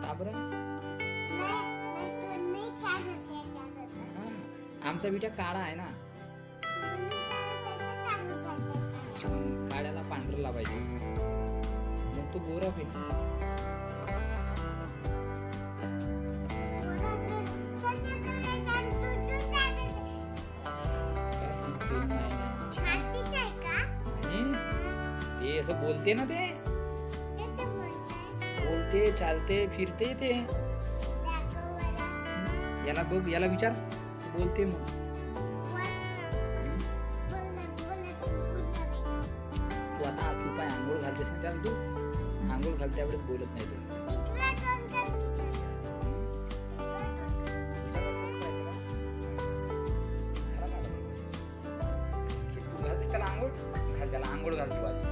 का बरं? आमचा बिटा काळा आहे ना, काळ्याला पांढरं लावायचं, मग तो गोरा होईल. ते असं बोलते ना, ते बोलते, चालते, फिरते ते. याला बघ, याला विचार, बोलते मग. तू आता तू पाय आंघोळ घालतेस ना त्याला, तू आंघोळ घाल त्यावेळेस बोलत नाही तू. तू घालतेस त्याला आंघोळ, घाल त्याला आंघोळ, घाल तू आज.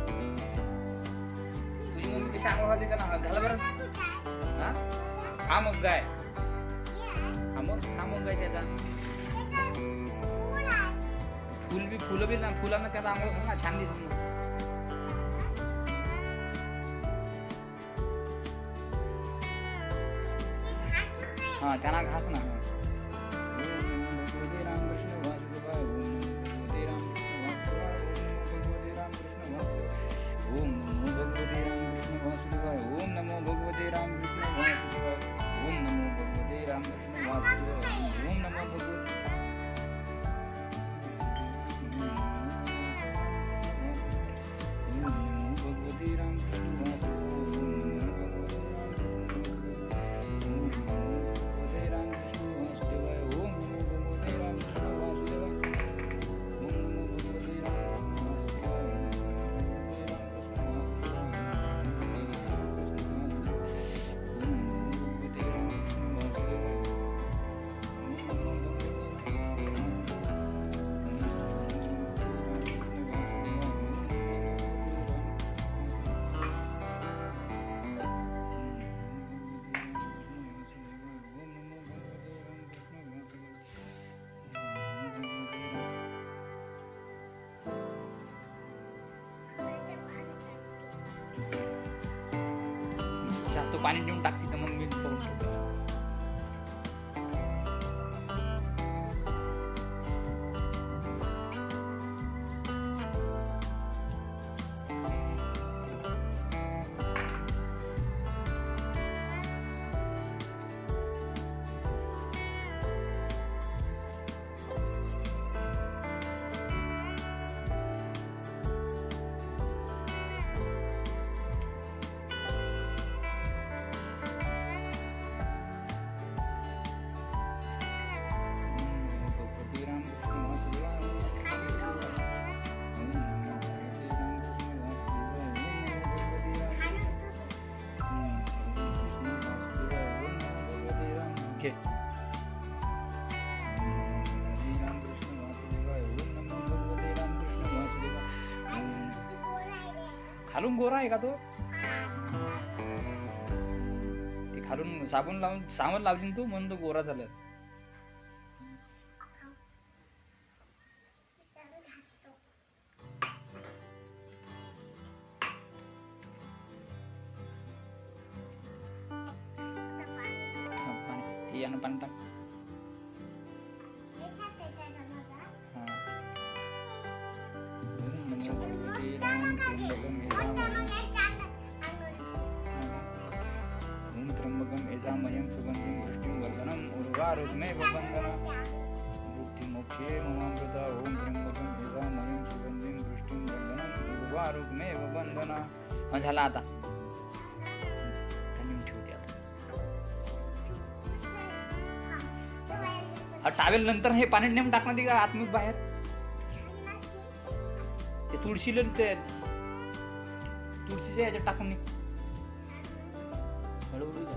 तुझी मम्मी कशी आंघोळ घालते त्याला, घाल बरं. हा मग गाय, हा मग गाय त्याचा फुलं बी ना, फुलांना त्याला आंघोळ घाल ना, छान दिसत ना. हा त्यांना घास ना. ओम नमो भगवते रामकृष्ण वासुदेवाय, ओम नमो भगवते रामकृष्ण वासुदेवाय, ओम नमो भगवते रामकृष्ण वासुदेवाय, ओम नमो भगवते. तो पाणी नेऊन टाकते तर मग मी करून ठेवतो. खालून गोरा आहे का तो? ते खालून साबण लावली तू म्हणून तो गोरा झाला. यानं पाणी टाक. ओम त्र्यंबकम यजामयं सुगंधिं पुष्टिं वर्धनम् उर्वारुकमेव बन्धना बुद्धिमोक्षे ममामृता. ओम त्र्यंबकम यजामयं सुगंधिं पुष्टिं वर्धनम् उर्वारुकमेव बन्धना. झाला आता. टावेल नंतर हे पाणी नेऊन टाकणार ती का आतमध्ये बाहेर. ते तुळशीला तुळशीच्या ह्याच्यात टाकून निघ. हळूहळू जा.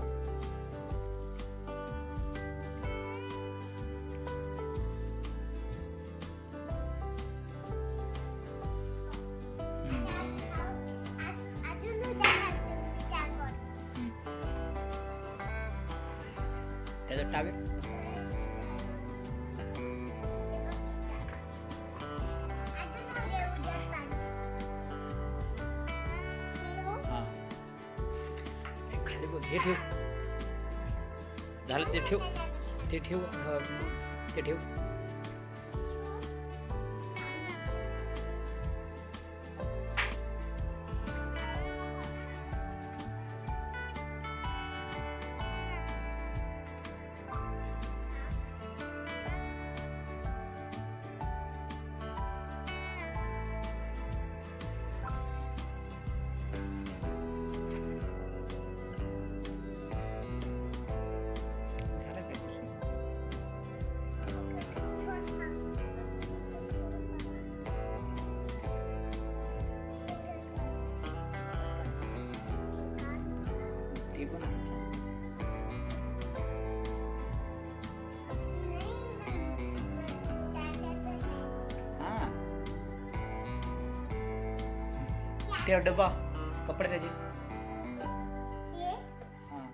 त्याच्यात टावेल. हे ठेव. झालं ते ठेव. ते ठेव. ते ठेव. ते पण हां ते डब्बा कपडे त्याचे हां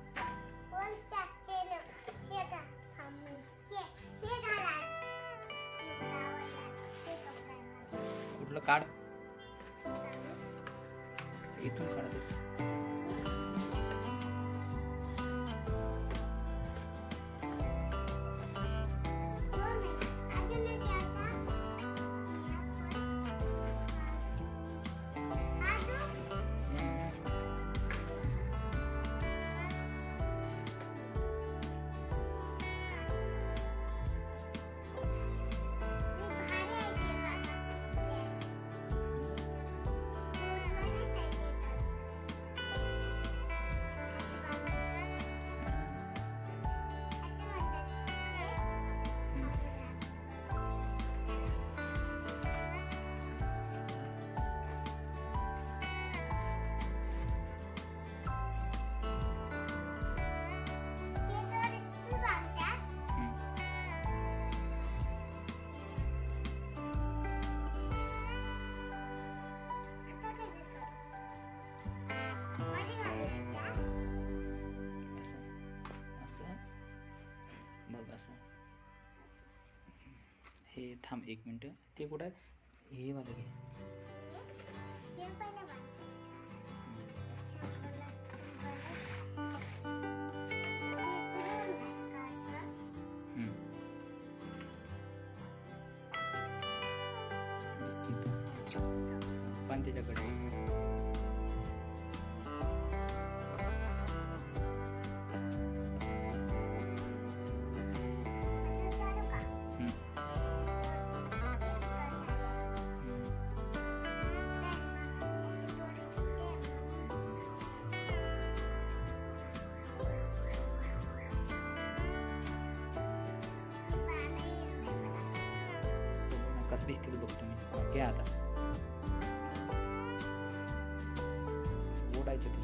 कुठलं काढ इथून काढ. बघ असं हे थांब एक मिनटं. ते कुठं आहे हे वाला घे. पण त्याच्याकडे कसं दिसते बघ तुम्ही. घ्या आता ओढायचे ते.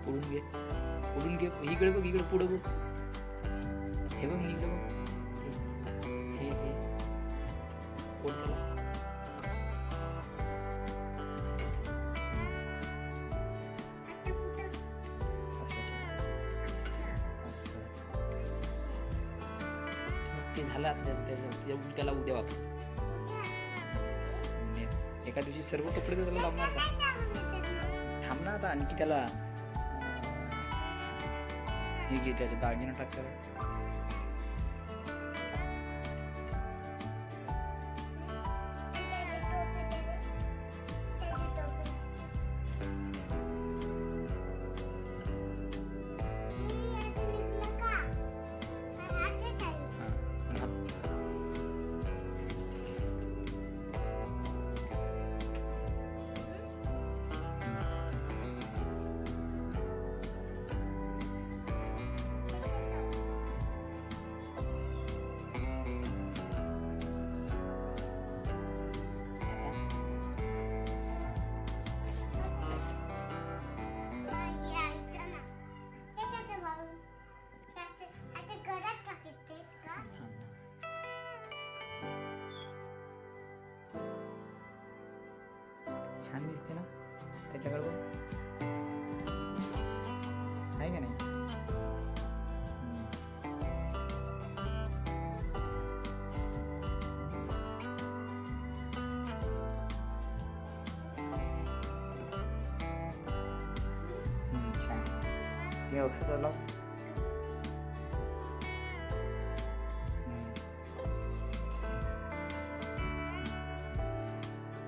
पुढून घे. पुढून घे. इकडे बघ. इकडे पुढं बघ. हे बघ इकडे बघ. हे हे कोण त्याला ते झालं आता त्याला उद्या वापर. एका दिवशी सर्व कपडे त्याला लावणार का. थांब ना आता आणखी त्याला हे घे त्याच्या दागिना टाकतात. छान दिसते ना त्याच्याकडे आहे की नाही. छान. ते अक्षता लाव.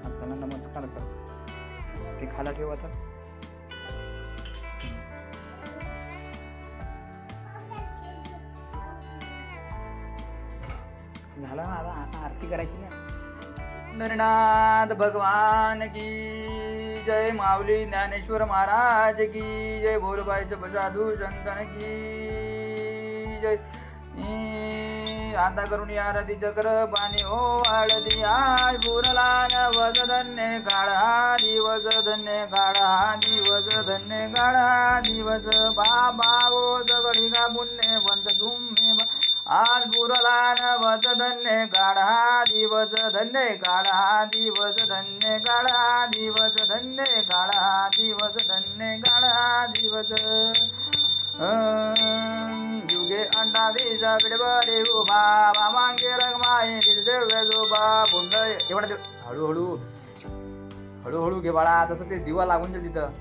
आपल्याला नमस्कार कर. ते खाला ठेव आता. झाला ना आता. आता आरती करायची ना. नरनाथ भगवान की जय. माऊली ज्ञानेश्वर महाराज की जय. भोलबाईच साधू संतन की जय. आता करून आरती चक्र पाणी हो आळती. आज पुरला नवस धन्य काळा दिवस. धन्य काळा दिवस. धन्य काळा दिवस. बाबा ओ सगळी का पुण्य पंत तुम्ही. आज पुरला नवस धन्य काळा दिवस. धन्य काळा दिवस. धन्य काळा दिवस. धन्य काळा दिवस. धन्य काळा दिवस. युगे अंडावी जागडे बरे उभा. मामांगे रगमाये दिव्य जोबा. पुंड एवढा हळूहळू हळूहळू घे बाळा. तसं ते दिवा लागून जाईल तिथं.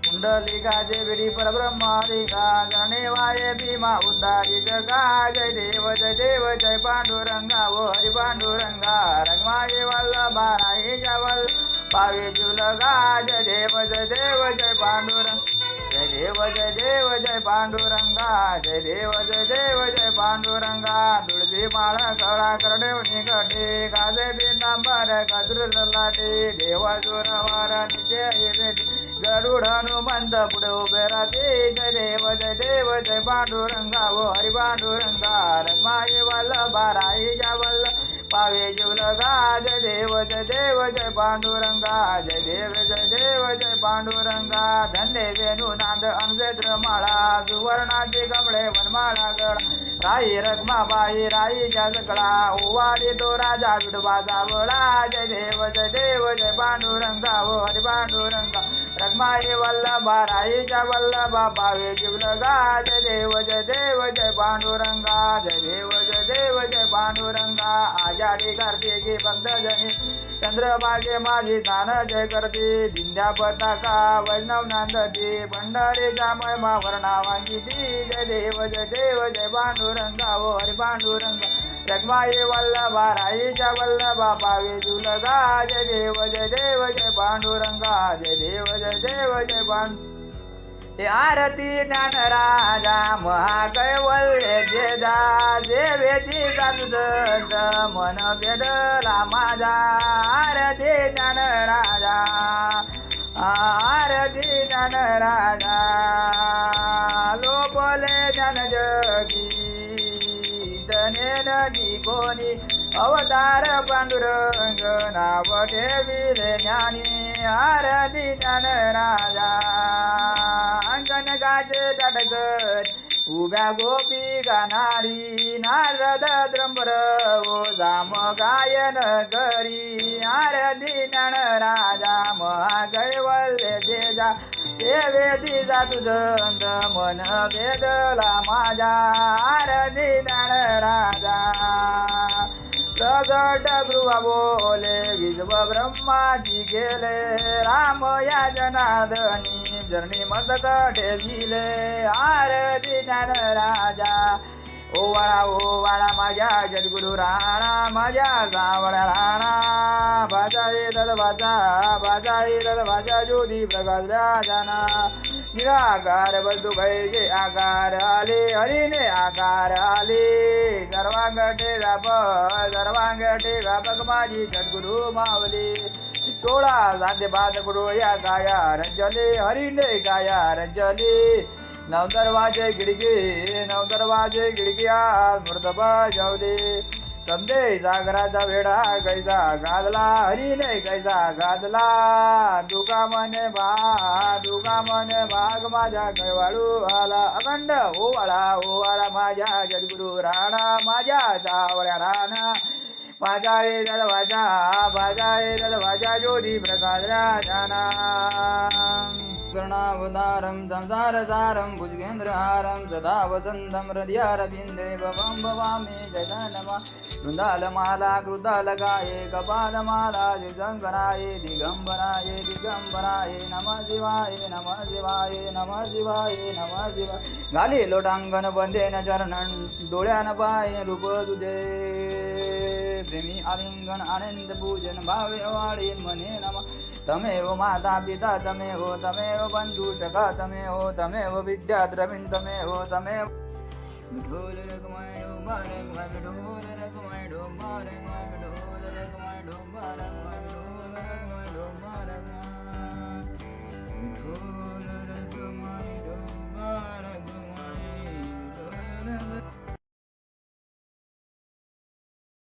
पुंडलिकाचे बेडी परब्रह्मारिका. जणे वाये भीमा उद्धारी जगा. जय देव जय देव जय पांडुरंगा. ओ हरी पांडुरंगा. रंगमाये वल्लभा राई जवल पावे जुलगा. जय देव जय देव जय पांडुरंग. जय देव जय देव जय पांडुरंगा. जय देव जय देव जय पांडुरंगा. तुळशी माळ कळा करडेवणी कटे. गाजे बिंदांबर गजर लाटे. देवा जोरावर नित्य भेटे. गरुड हनुमंत पुढे उभे राहते. जय देव जय पांडुरंगा. ओ हरी पांडुरंगा. रमाये वल्लभा राई जावल पावे जीवलगा. जय देव जय पांडुरंगा. जय देव जय पांडुरंगा. धन्य वेणू नांद अनवेद्र माळा. सुवर्णाचे कमळे वनमाळा गळा. राई रखमाबाई राईच्या सकळा. ओवाडी तो राजा विडोबा जावळा. जय देव जय पांडुरंगा. ओ हरी पांडुरंगा. रखमाई वल्लभा राईच्या वल्लभा पावे जीवलगा. जय देव जय पांडुरंगा. जय देव जय पांडुरंगा. आजाडी कार्तिकी भक्तजनी चंद्रभागे माझी दान जय करते. दिंड्या पताका वैष्णव नांदती. भंडारीच्या महिमा वर्णावांकिती. जय देव जय पांडुरंगा. ओ हरी पांडुरंगा. रखमाई वल्लभा राईच्या वल्लभा पावे जुलगा. जय देव जय पांडुरंगा. जय देव जय पांडु. हे आरती ज्ञान राजा महाकैवल्य जेजा. जे वेदी जातुदंत मन भेदला माझा. आरती ज्ञान राजा. आरती ज्ञान राजा. लोपले ज्ञान जगी. तने नदी कोणी अवतार पांडुरंग. नाव ठेविले ज्ञानी. आरती ज्ञान राजा. अंकनकाचे तटकर उभ्या गोपी गाणारी. नारद द्रंबर ओ जाम गायन करी. आरती ज्ञान राजा महाकैवल्य जेजा. सेवेती जातुदंत मन भेदला माझा. आरती ज्ञान राजा. प्रगट गृह बोले विजव ब्रह्माची गेले. राम या जनार्दनी जरणी मस्तक ठेविले. आरती ज्ञान राजा. ओवाळा माझ्या जगद्गुरु राणा. माझ्या सावळ्या राणा. भाजा येतात भाजा ज्योती प्रकाश राजाना. निराकार वस्तू कैसे आकार आले. हरीने आकार आले. सर्वांगठे व्यापक माझी जगद्गुरु मावली. 16 साध्य बाद गुरु या गाया रंजले. हरीने गाया रंजले. नव दरवाजे खिडकी आज मृत बजावले. संदेश सागराचा वेडा कैसा गाजला. हरीने कैसा गाजला. दुका मने भाग माझ्या कैवाळू आला. अखंड ओवाळा माझ्या जगद्गुरु राणा. माझ्या सावळ्या राणा. माझ्या रे दादा वाजा ज्योती प्रकाश राजाना. कर्णावतारं संसारसारं भुजगेन्द्रहारं सदा वसन्तं हृदयारविन्दे भवं भवामि जगन्नमा वृन्दालमाला कृतालकाये कपालमाला शङ्कराय दिगम्बराय दिगम्बराय नमः शिवाय नमः शिवाय नमः शिवाय नमः शिवाय घाली लोटांगण बंधेन चरणं डोळ्यान पाय रूप तुझे प्रेमी आलिंगन आनंद पूजन भावे वाढीन मने नमः तमेव माता पिता तमेव तमेव बंधु सखा तमेव तमेव विद्या द्रविण तमेव तमेव विठोल रखमाय डोंबार विठोल रखमाय डोंबार विठोल रखमाय डोंबार